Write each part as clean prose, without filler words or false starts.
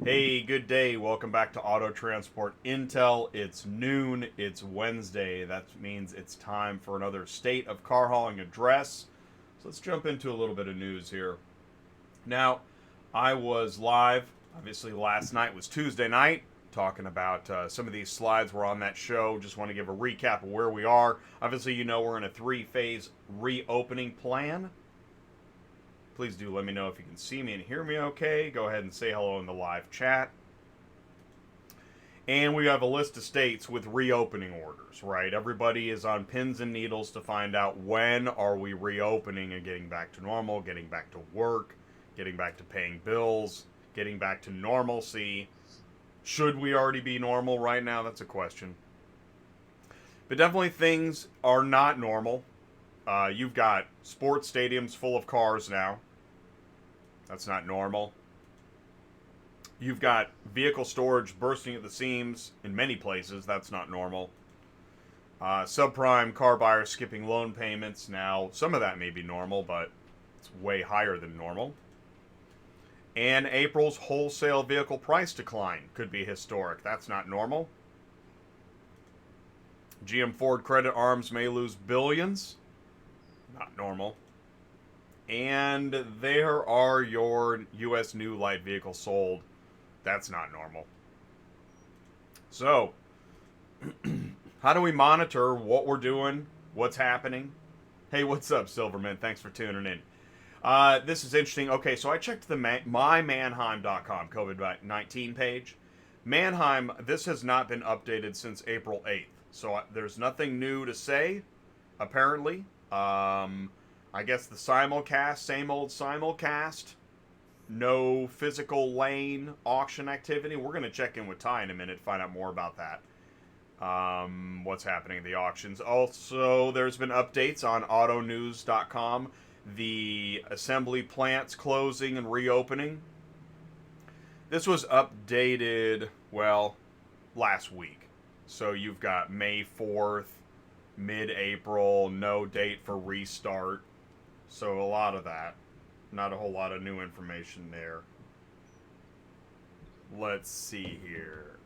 Hey, good day. Welcome back to Auto Transport Intel. It's noon. It's Wednesday. That means it's time for another state of car hauling address. So let's jump into a little bit of news here. Now, I was live. Obviously, last night was Tuesday night, talking about some of these slides were on that show. Just want to give a recap of where we are. Obviously, you know we're in a three-phase reopening plan. Please do let me know if you can see me and hear me okay. Go ahead and say hello in the live chat. And we have a list of states with reopening orders, right? Everybody is on pins and needles to find out when are we reopening and getting back to normal, getting back to work, getting back to paying bills, getting back to normalcy. Should we already be normal right now? That's a question. But definitely things are not normal. You've got sports stadiums full of cars now. That's not normal. You've got vehicle storage bursting at the seams in many places. That's not normal. Subprime car buyers skipping loan payments. Now, some of that may be normal, but it's way higher than normal. And April's wholesale vehicle price decline could be historic. That's not normal. GM Ford Credit Arms may lose billions. Not normal. And there are your U.S. new light vehicles sold. That's not normal. So, how do we monitor what we're doing, what's happening? Hey, what's up, Silverman? Thanks for tuning in. This is interesting. Okay, so I checked the mymanheim.com COVID-19 page. Manheim, this has not been updated since April 8th. So there's nothing new to say, apparently. I guess the simulcast, same old simulcast. No physical lane auction activity. We're going to check in with Ty in a minute, find out more about that. What's happening at the auctions. Also, there's been updates on autonews.com. The assembly plants closing and reopening. This was updated, well, last week. So you've got May 4th, mid-April, no date for restart. So a lot of that. Not a whole lot of new information there. Let's see here.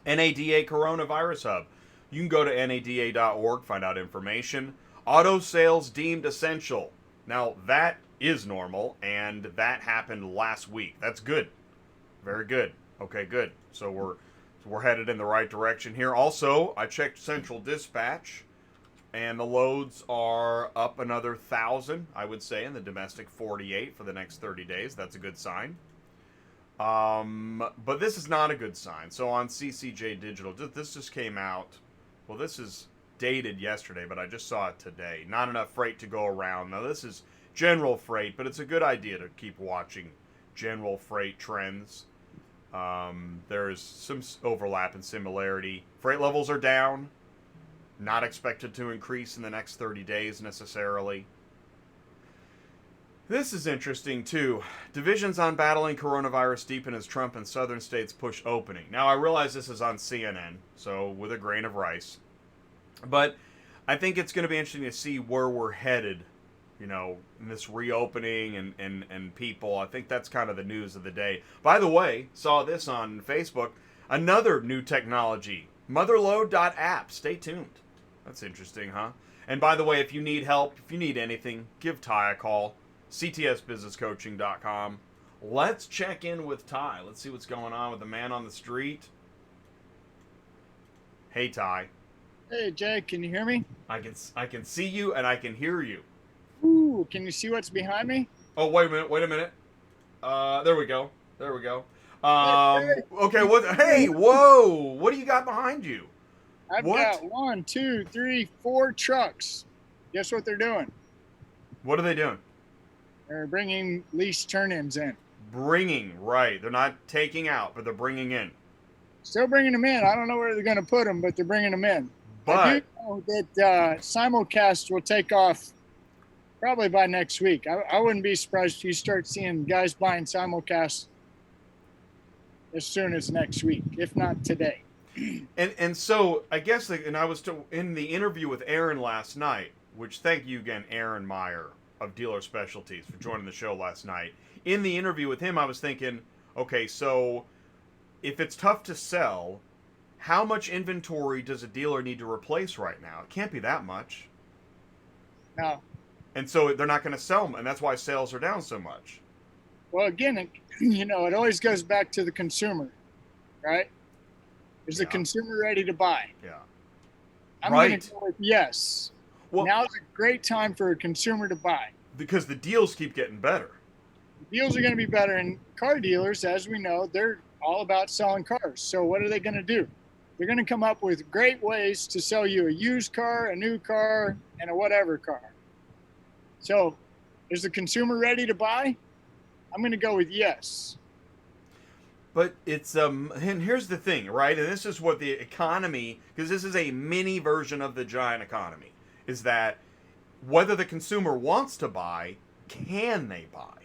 NADA Coronavirus Hub. You can go to nada.org, find out information. Auto sales deemed essential. Now, that is normal, and that happened last week. That's good. Very good. Okay, good. So we're headed in the right direction here. Also, I checked Central Dispatch, and the loads are up another 1,000, I would say, in the domestic 48 for the next 30 days. That's a good sign. But this is not a good sign. So on CCJ Digital, this just came out. Well, this is dated yesterday, but I just saw it today. Not enough freight to go around. Now, this is general freight, but it's a good idea to keep watching general freight trends. There's some overlap and similarity. Freight levels are down. Not expected to increase in the next 30 days necessarily. This is interesting too. Divisions on battling coronavirus deepen as Trump and southern states push opening. Now, I realize this is on CNN, so with a grain of rice. But I think it's going to be interesting to see where we're headed, you know, in this reopening and people. I think that's kind of the news of the day. By the way, saw this on Facebook. Another new technology, motherload.app. Stay tuned. That's interesting, huh? And by the way, if you need help, if you need anything, give Ty a call. ctsbusinesscoaching.com. Let's check in with Ty. Let's see what's going on with the man on the street. Hey, Ty. Hey, Jay, can you hear me? I can see you and I can hear you. Ooh, can you see what's behind me? Oh, wait a minute. There we go. Hey, Okay, what? Hey, whoa! What do you got behind you? I've What? got 1, 2, 3, 4 trucks. Guess what they're doing? What are they doing? They're bringing lease turn-ins in. Bringing, right. They're not taking out, but they're bringing in. Still bringing them in. I don't know where they're going to put them, but they're bringing them in. I But, do know that simulcast will take off probably by next week. I wouldn't be surprised if you start seeing guys buying simulcasts as soon as next week, if not today. and so, I guess, and I was in the interview with Aaron last night, which thank you again, Aaron Meyer of Dealer Specialties, for joining the show last night. In the interview with him, I was thinking, Okay, so if it's tough to sell, how much inventory does a dealer need to replace right now? It can't be that much. No. And so they're not going to sell them, and that's why sales are down so much. Well, again, it always goes back to the consumer, right? Is the consumer ready to buy? Yeah. I'm going to go with yes. Well, now's a great time for a consumer to buy. Because the deals keep getting better. The deals are going to be better, and car dealers, as we know, they're all about selling cars. So what are they going to do? They're going to come up with great ways to sell you a used car, a new car, and a whatever car. So is the consumer ready to buy? I'm going to go with yes. But it's and here's the thing, right? And this is what the economy, because this is a mini version of the giant economy, is that whether the consumer wants to buy, can they buy?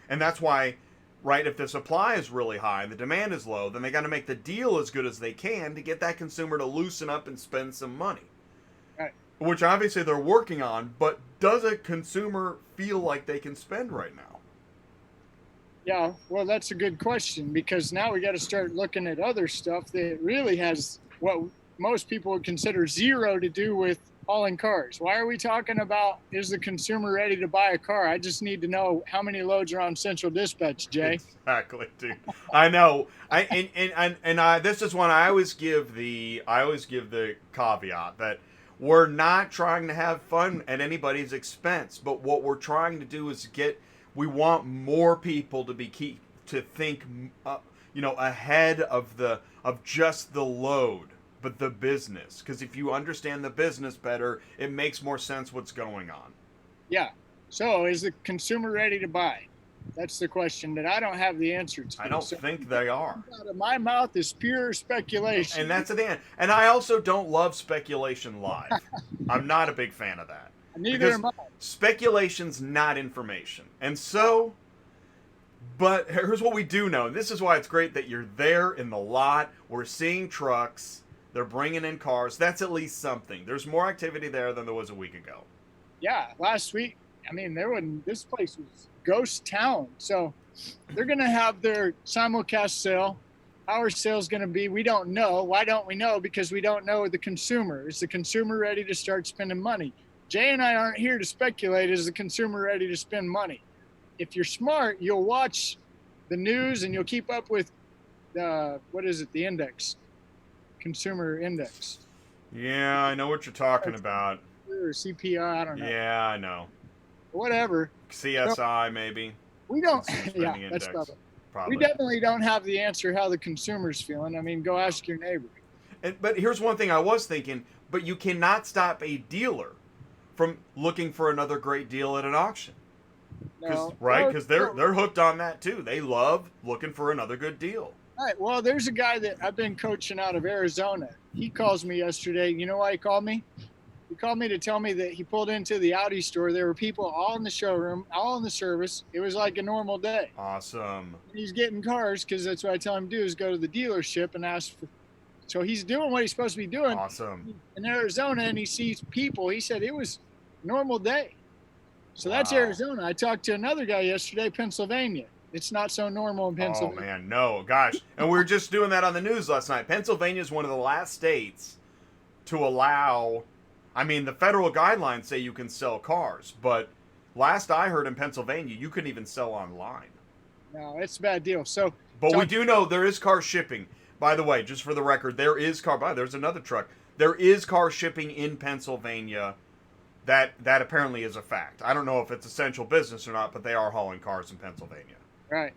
And that's why, right, if the supply is really high and the demand is low, then they got to make the deal as good as they can to get that consumer to loosen up and spend some money. Right. Which obviously they're working on, but does a consumer feel like they can spend right now? Yeah, well, that's a good question, because now we got to start looking at other stuff that really has what most people would consider zero to do with hauling cars. Why are we talking about, is the consumer ready to buy a car? I just need to know how many loads are on Central Dispatch, Jay. Exactly, dude. I know. This is one I always give the caveat that we're not trying to have fun at anybody's expense, but what we're trying to do is we want more people to think ahead of just the load, but the business. Because if you understand the business better, it makes more sense what's going on. Yeah. So is the consumer ready to buy? That's the question that I don't have the answer to. I don't think they are. Out of my mouth is pure speculation. And that's the end. And I also don't love speculation live. I'm not a big fan of that. Neither am I. Speculation's not information. And so, but here's what we do know. And this is why it's great that you're there in the lot. We're seeing trucks. They're bringing in cars. That's at least something. There's more activity there than there was a week ago. Yeah, last week, this place was ghost town. So they're going to have their simulcast sale. How our sale's going to be, we don't know. Why don't we know? Because we don't know the consumer. Is the consumer ready to start spending money? Jay and I aren't here to speculate. Is the consumer ready to spend money? If you're smart, you'll watch the news and you'll keep up with the index, consumer index. Yeah, I know what you're talking about. Or CPI, I don't know. Yeah, I know. Whatever. CSI, maybe. We don't. Yeah, that's probably. Probably. We definitely don't have the answer how the consumer's feeling. I mean, go ask your neighbor. But here's one thing I was thinking. But you cannot stop a dealer from looking for another great deal at an auction. No. Right? Because they're hooked on that too. They love looking for another good deal. All right. Well, there's a guy that I've been coaching out of Arizona. He calls me yesterday. You know why he called me? He called me to tell me that he pulled into the Audi store. There were people all in the showroom, all in the service. It was like a normal day. Awesome. He's getting cars because that's what I tell him to do is go to the dealership and ask for. So he's doing what he's supposed to be doing. Awesome. In Arizona, and he sees people. He said it was a normal day. So that's Arizona. I talked to another guy yesterday, Pennsylvania. It's not so normal in Pennsylvania. Oh, man, no. Gosh. And we were just doing that on the news last night. Pennsylvania is one of the last states to allow... I mean, the federal guidelines say you can sell cars, but last I heard in Pennsylvania, you couldn't even sell online. No, it's a bad deal. But we do know there is car shipping. By the way, just for the record, there's another truck. There is car shipping in Pennsylvania. That apparently is a fact. I don't know if it's essential business or not, but they are hauling cars in Pennsylvania. Right.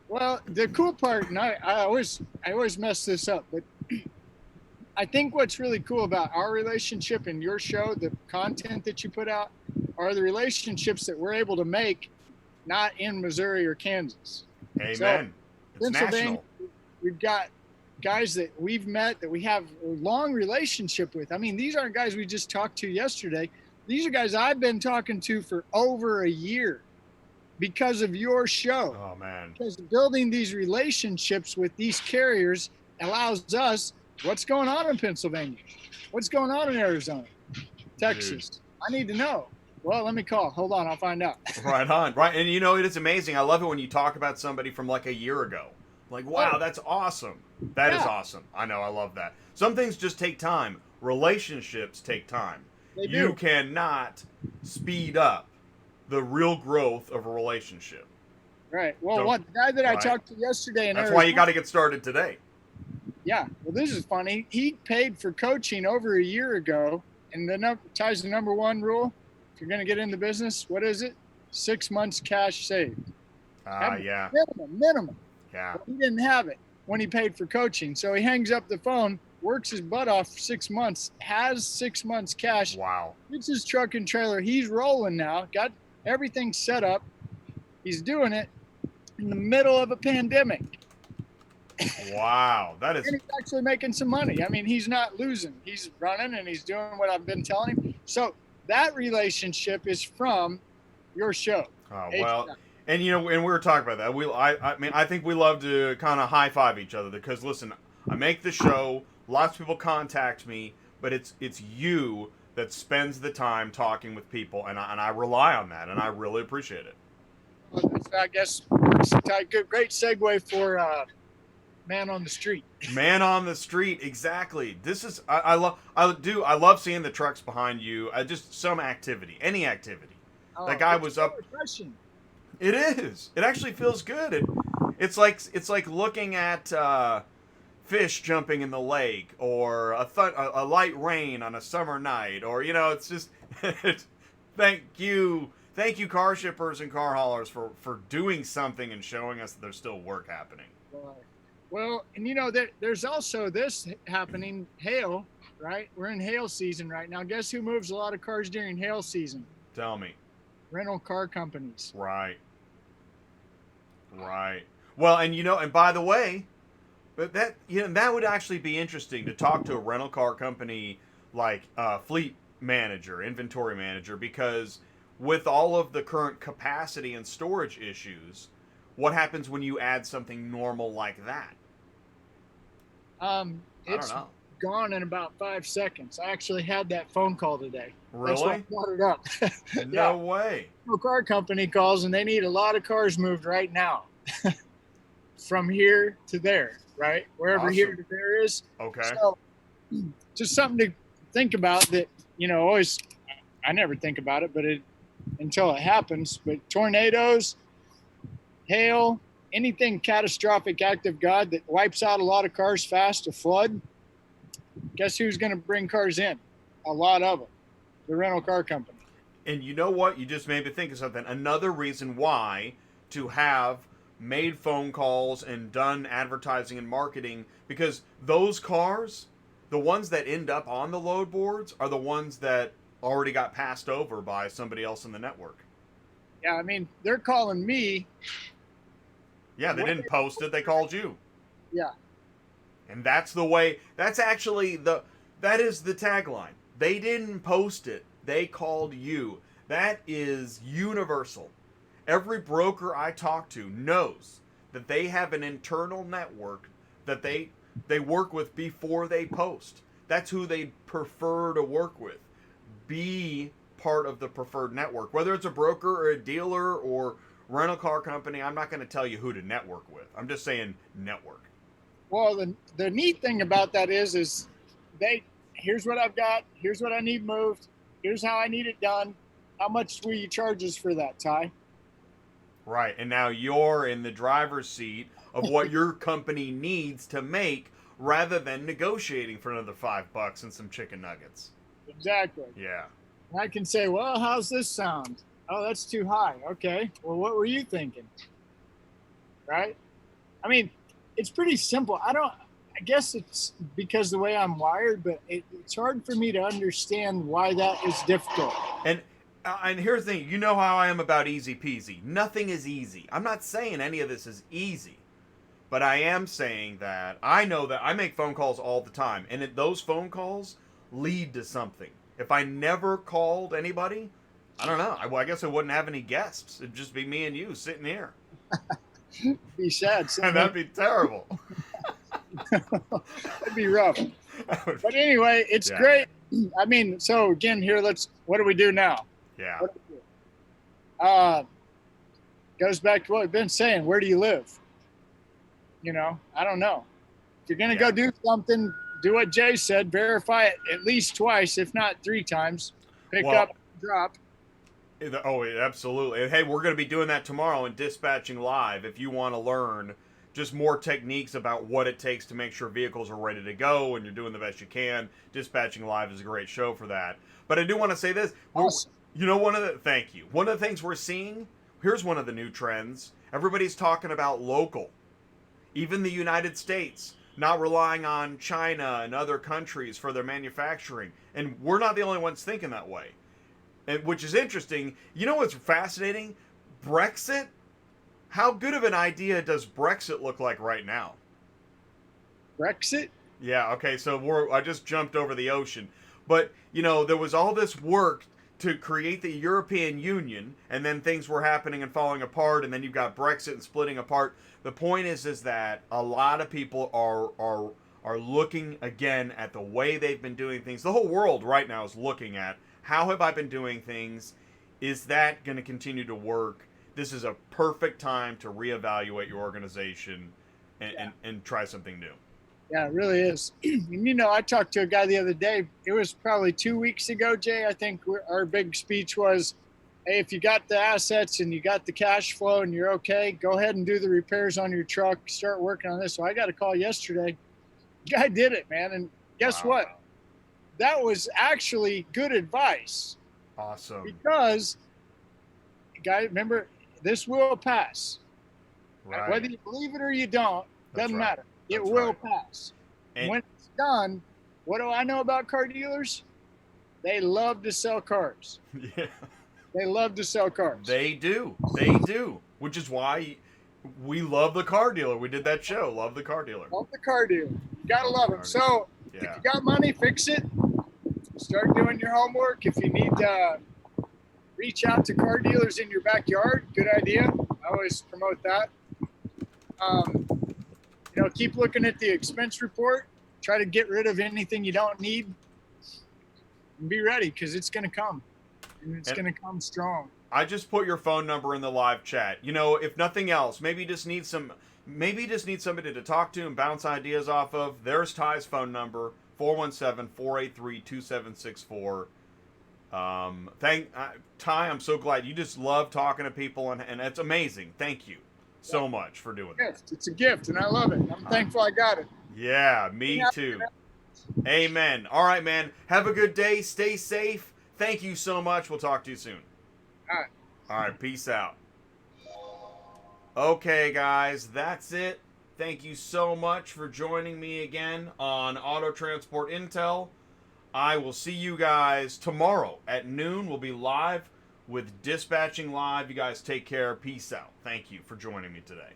Well, the cool part, and I always mess this up, but I think what's really cool about our relationship and your show, the content that you put out, are the relationships that we're able to make, not in Missouri or Kansas. Amen. So, it's national. We've got guys that we've met that we have a long relationship with. I mean, these aren't guys we just talked to yesterday. These are guys I've been talking to for over a year because of your show. Oh, man. Because building these relationships with these carriers allows us, what's going on in Pennsylvania? What's going on in Arizona? Texas? Dude. I need to know. Well, let me call. Hold on, I'll find out. Right on. Right. And you know, it is amazing. I love it when you talk about somebody from like a year ago. Like, wow, Oh, that's awesome. That is yeah, awesome. I know. I love that. Some things just take time. Relationships take time. they You do. cannot speed up the real growth of a relationship. Right. Well, Don't, what the guy that I right? talked to yesterday in That's why you Arizona. got to get started today. Yeah. Well, this is funny. He paid for coaching over a year ago, and ties the number one rule. If you're going to get in the business, what is it? 6 months cash saved. Yeah. Minimum. Yeah. Well, he didn't have it when he paid for coaching. So he hangs up the phone, works his butt off for 6 months, has 6 months cash, Wow. gets his truck and trailer. He's rolling now, got everything set up. He's doing it in the middle of a pandemic. Wow. That And is. he's actually making some money. I mean, he's not losing. He's running and he's doing what I've been telling him. So that relationship is from your show. Well, and you know, and we were talking about that. I mean, I think we love to kind of high five each other because listen, I make the show. Lots of people contact me, but it's you that spends the time talking with people, and I rely on that, and I really appreciate it. I guess great segue for man on the street. Man on the street, exactly. This is I love seeing the trucks behind you. Just some activity, any activity. That guy was so up. refreshing. It is. It actually feels good. It's like looking at fish jumping in the lake, or a light rain on a summer night, or you know, it's just. Thank you, car shippers and car haulers for doing something and showing us that there's still work happening. Well, and you know, there's also this happening, hail, right? We're in hail season right now. Guess who moves a lot of cars during hail season? Tell me. Rental car companies. Right. Right. Well, and you know, and by the way, but that would actually be interesting to talk to a rental car company like fleet manager, inventory manager, because with all of the current capacity and storage issues, what happens when you add something normal like that? It's gone in about 5 seconds. I actually had that phone call today. Really? That's why I brought it up. No way. A car company calls and they need a lot of cars moved right now. From here to there, right? Wherever Awesome. here to there is. Okay. So just something to think about that, you know, always, I never think about it, but until it happens. But tornadoes, hail, anything catastrophic act of God that wipes out a lot of cars fast, a flood, guess who's going to bring cars in? A lot of them. The rental car company. And you know what? You just made me think of something. Another reason why to have made phone calls and done advertising and marketing, because those cars, the ones that end up on the load boards, are the ones that already got passed over by somebody else in the network. Yeah, I mean, they're calling me. Yeah, they didn't post it. They called you. Yeah. And that's the way. That's actually that is the tagline. They didn't post it. They called you. That is universal. Every broker I talk to knows that they have an internal network that they work with before they post. That's who they prefer to work with. Be part of the preferred network. Whether it's a broker or a dealer or rental car company, I'm not going to tell you who to network with. I'm just saying network. Well, the neat thing about that is here's what I've got, here's what I need moved, here's how I need it done. How much will you charge us for that, Ty? Right, and now you're in the driver's seat of what your company needs to make, rather than negotiating for another $5 and some chicken nuggets. Exactly. Yeah. And I can say, well, how's this sound? Oh, that's too high. Okay. Well, what were you thinking? Right? I mean, it's pretty simple. I guess it's because the way I'm wired, but it's hard for me to understand why that is difficult. And here's the thing, you know how I am about easy peasy. Nothing is easy. I'm not saying any of this is easy, but I am saying that I know that I make phone calls all the time, and those phone calls lead to something. If I never called anybody, I don't know. I guess I wouldn't have any guests. It'd just be me and you sitting here. Be sad. That'd be terrible. That'd be rough. But anyway, it's great. I mean, so again, here, what do we do now? Yeah. What do you do? Goes back to what we've been saying. Where do you live? I don't know. If you're going to go do something, do what Jay said. Verify it at least twice, if not 3 times. Pick up, drop. Oh, absolutely. Hey, we're going to be doing that tomorrow in Dispatching Live. If you want to learn just more techniques about what it takes to make sure vehicles are ready to go and you're doing the best you can, Dispatching Live is a great show for that. But I do want to say this. Awesome. Thank you. One of the things we're seeing, here's one of the new trends. Everybody's talking about local. Even the United States, not relying on China and other countries for their manufacturing. And we're not the only ones thinking that way. Which is interesting. You know what's fascinating? Brexit? How good of an idea does Brexit look like right now? Brexit? Yeah, okay, so I just jumped over the ocean. But, there was all this work to create the European Union, and then things were happening and falling apart, and then you've got Brexit and splitting apart. The point is that a lot of people are looking again at the way they've been doing things. The whole world right now is looking at, how have I been doing things? Is that going to continue to work? This is a perfect time to reevaluate your organization and try something new. Yeah, it really is. And, I talked to a guy the other day. It was probably 2 weeks ago, Jay. I think our big speech was, hey, if you got the assets and you got the cash flow and you're okay, go ahead and do the repairs on your truck. Start working on this. So I got a call yesterday. The guy did it, man. And guess what? That was actually good advice. Awesome. Because, guy, remember, this will pass. Right. Whether you believe it or you don't, doesn't matter. It will pass. And when it's done, what do I know about car dealers? They love to sell cars. Yeah. They love to sell cars. They do. They do. Which is why we love the car dealer. We did that show, Love the Car Dealer. Love the car dealer. You got to love him. So if you got money, fix it. Start doing your homework. If you need to reach out to car dealers in your backyard, good idea. I always promote that. Keep looking at the expense report. Try to get rid of anything you don't need. And be ready, because it's going to come. And it's going to come strong. I just put your phone number in the live chat. If nothing else, maybe you just need somebody to talk to and bounce ideas off of. There's Ty's phone number, 417-483-2764. Ty, I'm so glad. You just love talking to people, and it's amazing. Thank you so much for doing that. It's a gift, and I love it. I'm thankful I got it. Yeah, me too. Amen. All right, man. Have a good day. Stay safe. Thank you so much. We'll talk to you soon. All right. Peace out. Okay, guys. That's it. Thank you so much for joining me again on Auto Transport Intel. I will see you guys tomorrow at noon. We'll be live with Dispatching Live. You guys take care. Peace out. Thank you for joining me today.